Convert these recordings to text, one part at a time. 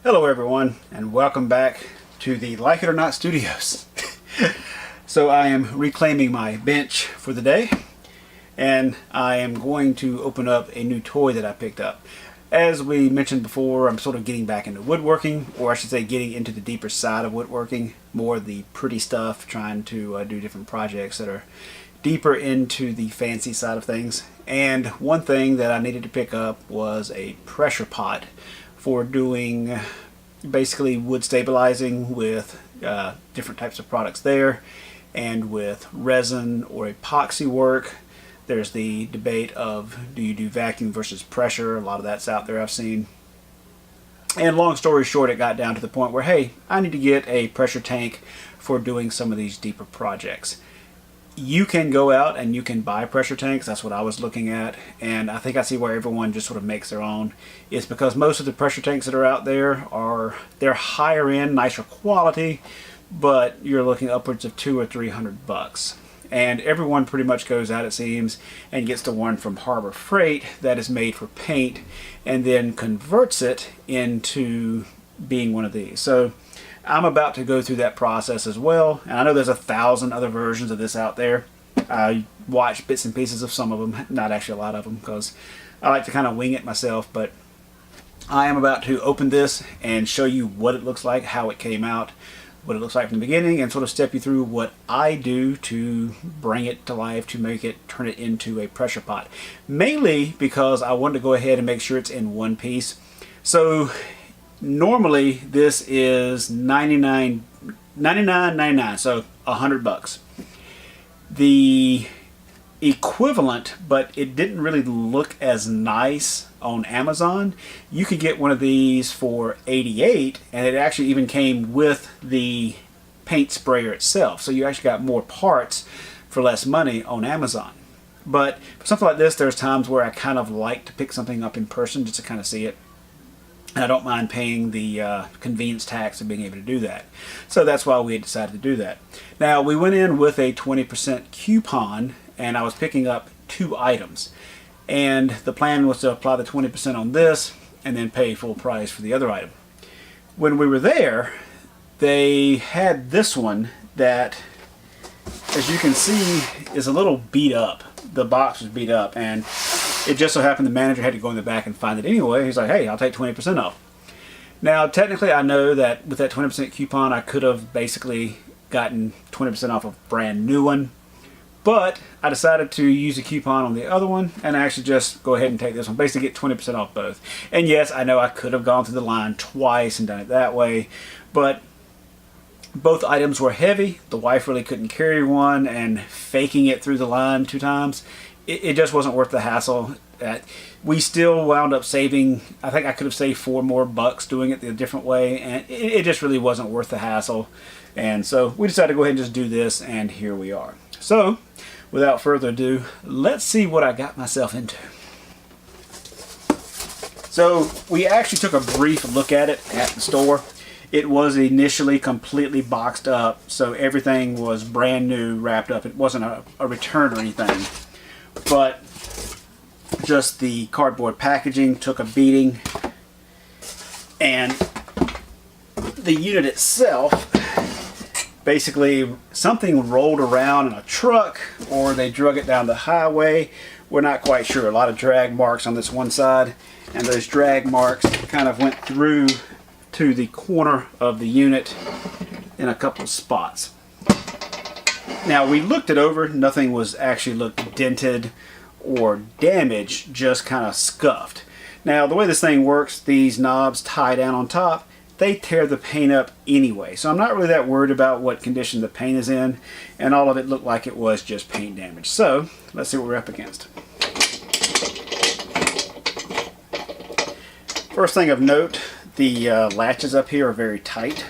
Hello everyone, and welcome back to the Like It or Not Studios. So I am reclaiming my bench for the day, and I am going to open up a new toy that I picked up. As we mentioned before, I'm sort of getting back into woodworking, or I should say getting into the deeper side of woodworking, more of the pretty stuff, trying to do different projects that are deeper into the fancy side of things. And one thing that I needed to pick up was a pressure pot for doing basically wood stabilizing with different types of products there, and with resin or epoxy work. There's the debate of do you do vacuum versus pressure. A lot of that's out there I've seen. And long story short, it got down to the point where, hey, I need to get a pressure tank for doing some of these deeper projects. You can go out and you can buy pressure tanks. That's what I was looking at, and I think I see where everyone just sort of makes their own. It's because most of the pressure tanks that are out there they're higher end, nicer quality, but you're looking upwards of $200 or $300. And everyone pretty much goes out, it seems, and gets the one from Harbor Freight that is made for paint, and then converts it into being one of these. So I'm about to go through that process as well, and I know there's 1,000 other versions of this out there. I watched bits and pieces of some of them, not actually a lot of them, because I like to kind of wing it myself, but I am about to open this and show you what it looks like, how it came out, what it looks like from the beginning, and sort of step you through what I do to bring it to life, to make it, turn it into a pressure pot. Mainly because I wanted to go ahead and make sure it's in one piece. So normally this is $99.99, so $100. The equivalent, but it didn't really look as nice on Amazon. You could get one of these for $88, and it actually even came with the paint sprayer itself. So you actually got more parts for less money on Amazon. But for something like this, there's times where I kind of like to pick something up in person just to kind of see it. And I don't mind paying the convenience tax of being able to do that. So that's why we had decided to do that. Now, we went in with a 20% coupon, and I was picking up 2 items. And the plan was to apply the 20% on this and then pay full price for the other item. When we were there, they had this one that, as you can see, is a little beat up. The box was beat up, and it just so happened the manager had to go in the back and find it anyway. He's like, hey, I'll take 20% off. Now, technically, I know that with that 20% coupon, I could have basically gotten 20% off a brand new one. But I decided to use a coupon on the other one and actually just go ahead and take this one. Basically get 20% off both. And yes, I know I could have gone through the line twice and done it that way. But both items were heavy. The wife really couldn't carry one, and faking it through the line 2 times, it just wasn't worth the hassle. We still wound up saving, I think I could have saved $4 more doing it the different way, and it just really wasn't worth the hassle. And so we decided to go ahead and just do this, and here we are. So without further ado, let's see what I got myself into. So we actually took a brief look at it at the store. It was initially completely boxed up, so everything was brand new, wrapped up. It wasn't a return or anything, but just the cardboard packaging took a beating, and the unit itself, basically something rolled around in a truck, or they drug it down the highway. We're not quite sure. A lot of drag marks on this one side, and those drag marks kind of went through to the corner of the unit in a couple of spots. Now, we looked it over. Nothing was actually looked dented or damaged, just kind of scuffed. Now, the way this thing works, these knobs tie down on top, they tear the paint up anyway. So I'm not really that worried about what condition the paint is in, and all of it looked like it was just paint damage. So let's see what we're up against. First thing of note, the latches up here are very tight.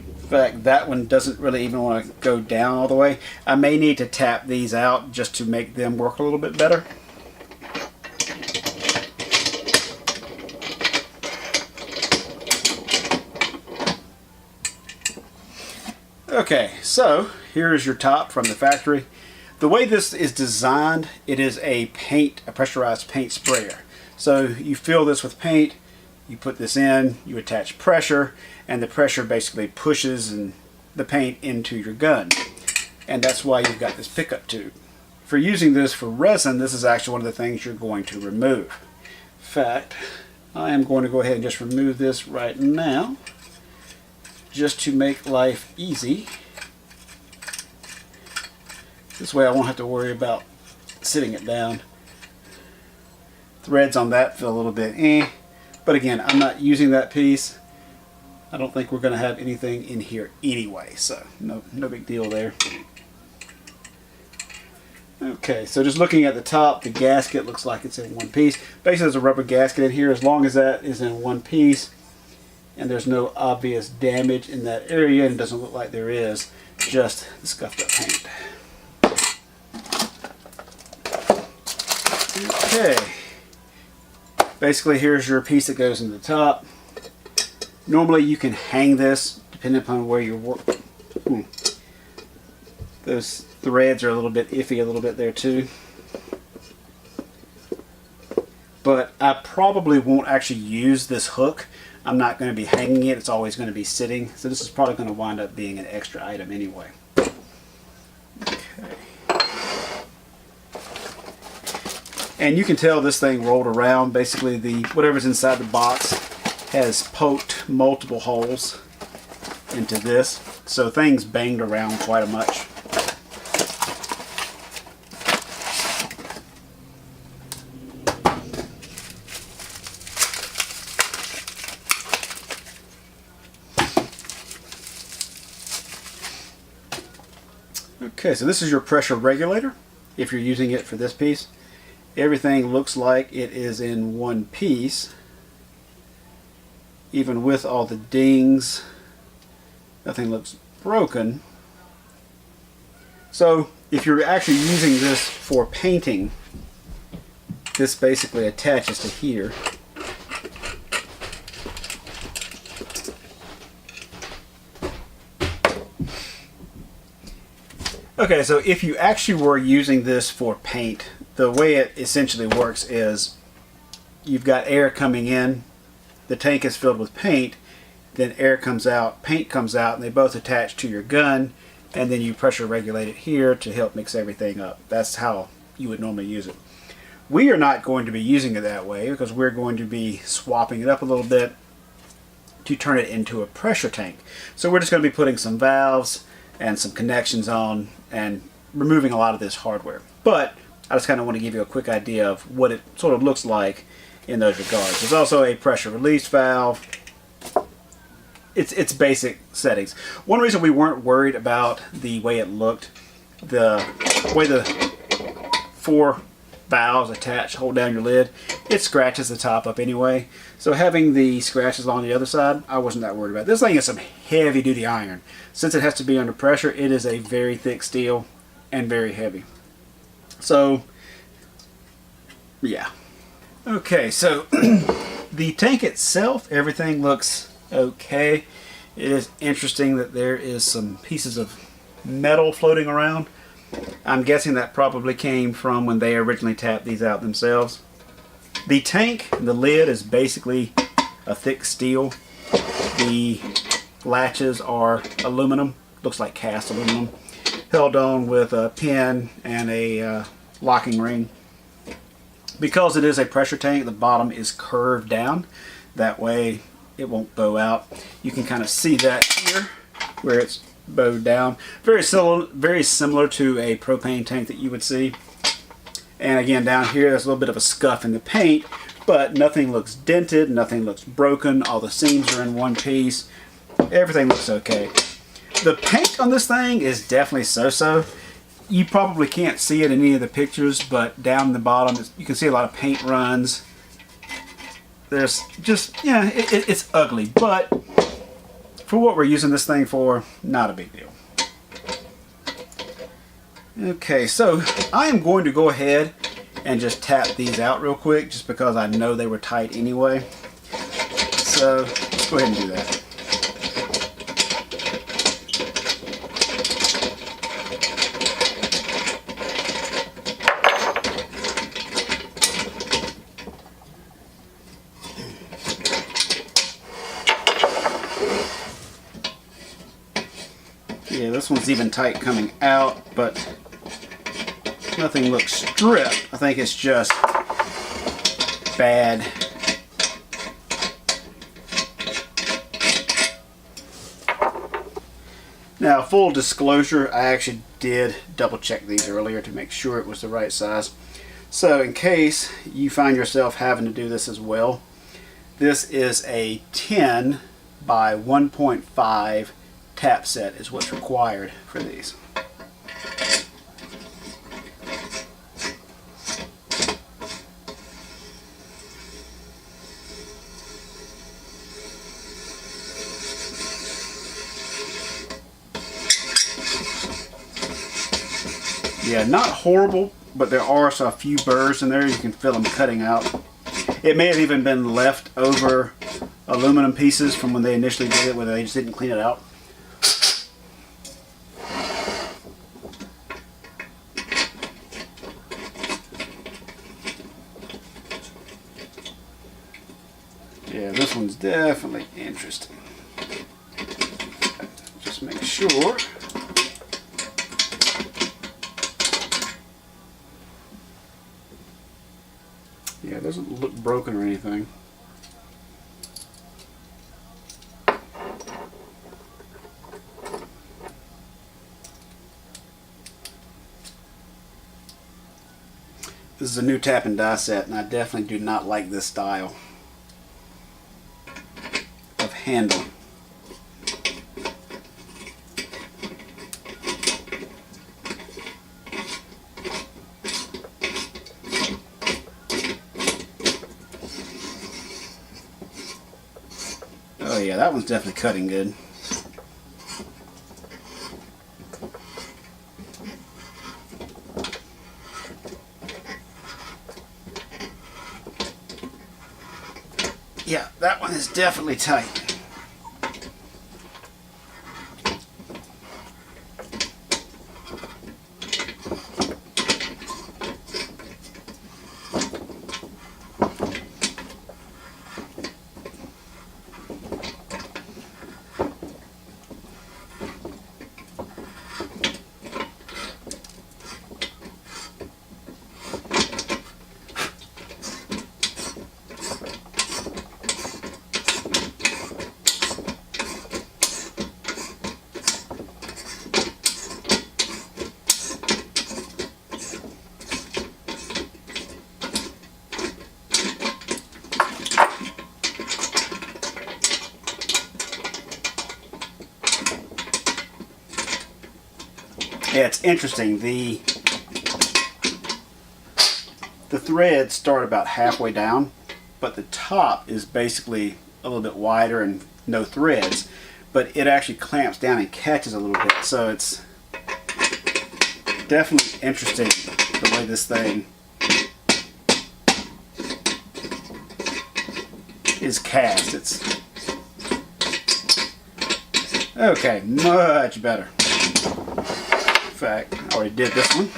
In fact, that one doesn't really even want to go down all the way. I may need to tap these out just to make them work a little bit better. Okay, so here is your top from the factory. The way this is designed, it is a pressurized paint sprayer. So you fill this with paint, you put this in, you attach pressure, and the pressure basically pushes the paint into your gun. And that's why you've got this pickup tube. For using this for resin, this is actually one of the things you're going to remove. In fact, I am going to go ahead and just remove this right now, just to make life easy. This way I won't have to worry about sitting it down. Threads on that feel a little bit but again, I'm not using that piece. I don't think we're going to have anything in here anyway, so no big deal there. Okay, so just looking at the top, the gasket looks like it's in one piece. Basically, there's a rubber gasket in here. As long as that is in one piece and there's no obvious damage in that area, and it doesn't look like there is, just the scuffed up paint. Okay, basically here's your piece that goes in the top. Normally you can hang this depending upon where you're working. Those threads are a little bit iffy a little bit there too. But I probably won't actually use this hook. I'm not going to be hanging it. It's always going to be sitting. So this is probably going to wind up being an extra item anyway. Okay. And you can tell this thing rolled around. Basically, whatever's inside the box has poked multiple holes into this. So things banged around quite a much. Okay, so this is your pressure regulator if you're using it for this piece. Everything looks like it is in one piece, even with all the dings. Nothing looks broken. So if you're actually using this for painting, this basically attaches to here. Okay, so if you actually were using this for paint, the way it essentially works is you've got air coming in, the tank is filled with paint, then air comes out, paint comes out, and they both attach to your gun, and then you pressure regulate it here to help mix everything up. That's how you would normally use it. We are not going to be using it that way because we're going to be swapping it up a little bit to turn it into a pressure tank. So we're just going to be putting some valves and some connections on and removing a lot of this hardware. But I just kind of want to give you a quick idea of what it sort of looks like in those regards. There's also a pressure release valve. It's basic settings. One reason we weren't worried about the way it looked, the way the 4 valves attach, hold down your lid, it scratches the top up anyway. So having the scratches on the other side, I wasn't that worried about. This thing is some heavy duty iron. Since it has to be under pressure, it is a very thick steel and very heavy. So yeah. Okay, so the tank itself, everything looks okay. It is interesting that there is some pieces of metal floating around. I'm guessing that probably came from when they originally tapped these out themselves. The tank, the lid is basically a thick steel. The latches are aluminum, looks like cast aluminum, held on with a pin and a locking ring. Because it is a pressure tank, the bottom is curved down. That way it won't bow out. You can kind of see that here where it's bowed down. Very similar to a propane tank that you would see. And again, down here there's a little bit of a scuff in the paint, but nothing looks dented, nothing looks broken. All the seams are in one piece. Everything looks okay. The paint on this thing is definitely so-so. You probably can't see it in any of the pictures, but down the bottom you can see a lot of paint runs. There's just, yeah, it's ugly, but for what we're using this thing for, not a big deal. Okay, so I am going to go ahead and just tap these out real quick, just because I know they were tight anyway. So let's go ahead and do that. this one's even tight coming out, but nothing looks stripped. I think it's just bad. Now, full disclosure, I actually did double check these earlier to make sure it was the right size. So in case you find yourself having to do this as well, this is a 10 by 1.5 tap set is what's required for these. Yeah, not horrible, but there are a few burrs in there. You can feel them cutting out. It may have even been left over aluminum pieces from when they initially did it, where they just didn't clean it out. Yeah, this one's definitely interesting. Just make sure. Yeah, it doesn't look broken or anything. This is a new tap and die set, and I definitely do not like this style of handle. Oh yeah, that one's definitely cutting good. Yeah, that one is definitely tight. Yeah, it's interesting. The threads start about halfway down, but the top is basically a little bit wider and no threads, but it actually clamps down and catches a little bit. So it's definitely interesting the way this thing is cast. It's okay, much better. In fact, I already did this one.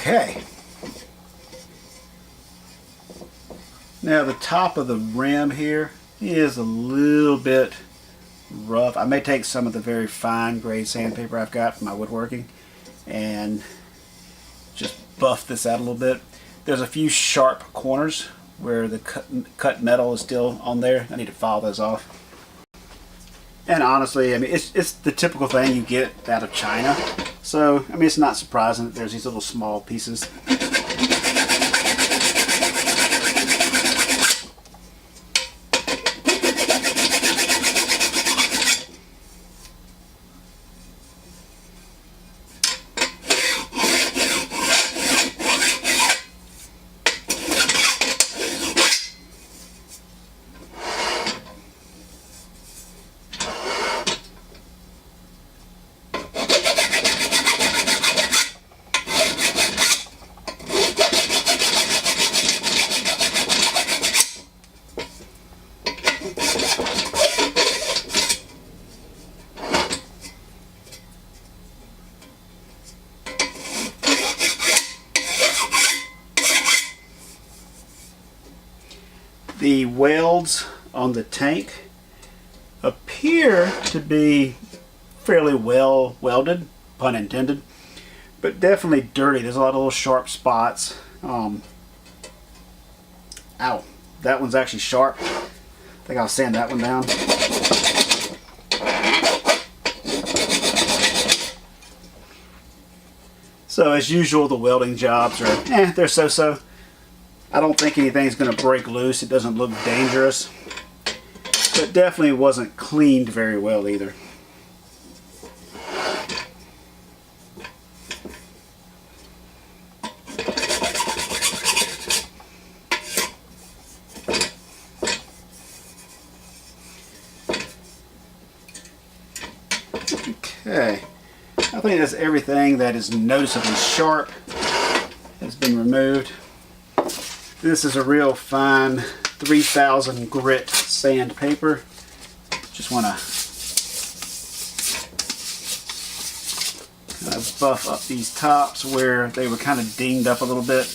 Okay. Now the top of the rim here is a little bit rough. I may take some of the very fine grade sandpaper I've got from my woodworking and just buff this out a little bit. There's a few sharp corners where the cut metal is still on there. I need to file those off. And honestly, I mean, it's the typical thing you get out of China. So, I mean, it's not surprising that there's these little small pieces. The welds on the tank appear to be fairly well welded, pun intended, but definitely dirty. There's a lot of little sharp spots. Ow, that one's actually sharp. I think I'll sand that one down. So as usual, the welding jobs are, they're so-so. I don't think anything's going to break loose. It doesn't look dangerous. But definitely wasn't cleaned very well either. Okay. I think that's everything that is noticeably sharp has been removed. This is a real fine 3000 grit sandpaper. Just want to kind of buff up these tops where they were kind of dinged up a little bit.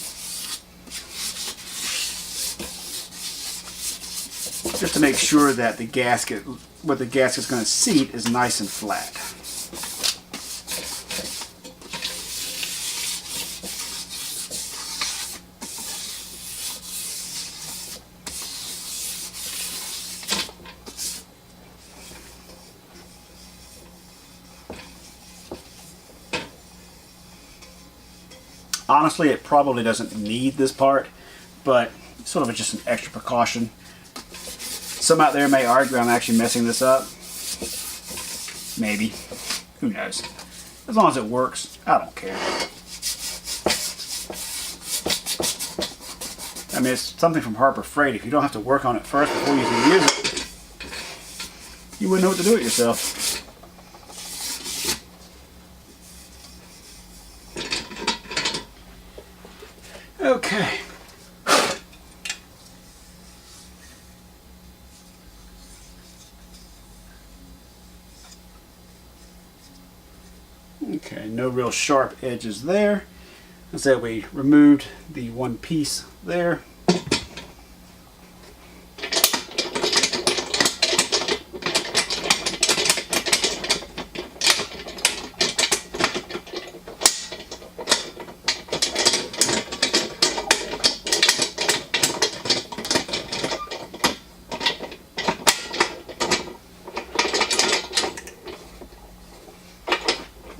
Just to make sure that the gasket, where the gasket's going to seat, is nice and flat. Honestly, it probably doesn't need this part, but sort of just an extra precaution. Some out there may argue I'm actually messing this up. Maybe. Who knows? As long as it works, I don't care. I mean, it's something from Harbor Freight. If you don't have to work on it first before you can use it, you wouldn't know what to do with yourself. Okay. Okay, no real sharp edges there. As that we removed the one piece there.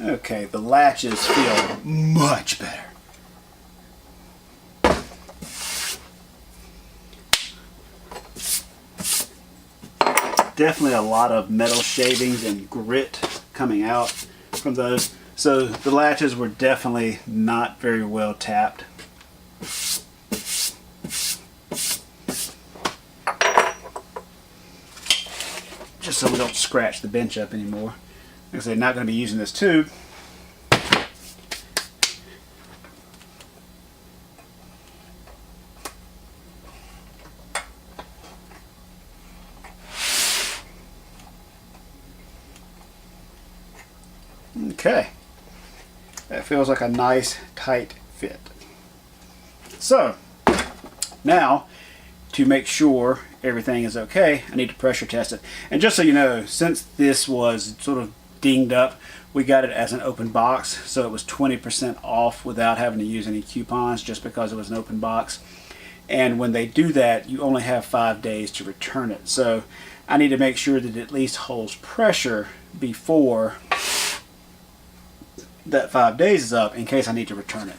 Okay, the latches feel much better. Definitely a lot of metal shavings and grit coming out from those. So the latches were definitely not very well tapped. Just so we don't scratch the bench up anymore. Like I said, not going to be using this tube. Okay, that feels like a nice tight fit. So now, to make sure everything is okay, I need to pressure test it. And just so you know, since this was sort of dinged up, we got it as an open box, so it was 20% off without having to use any coupons, just because it was an open box. and when they do that, you only have 5 days to return it. So I need to make sure that it at least holds pressure before that 5 days is up in case I need to return it.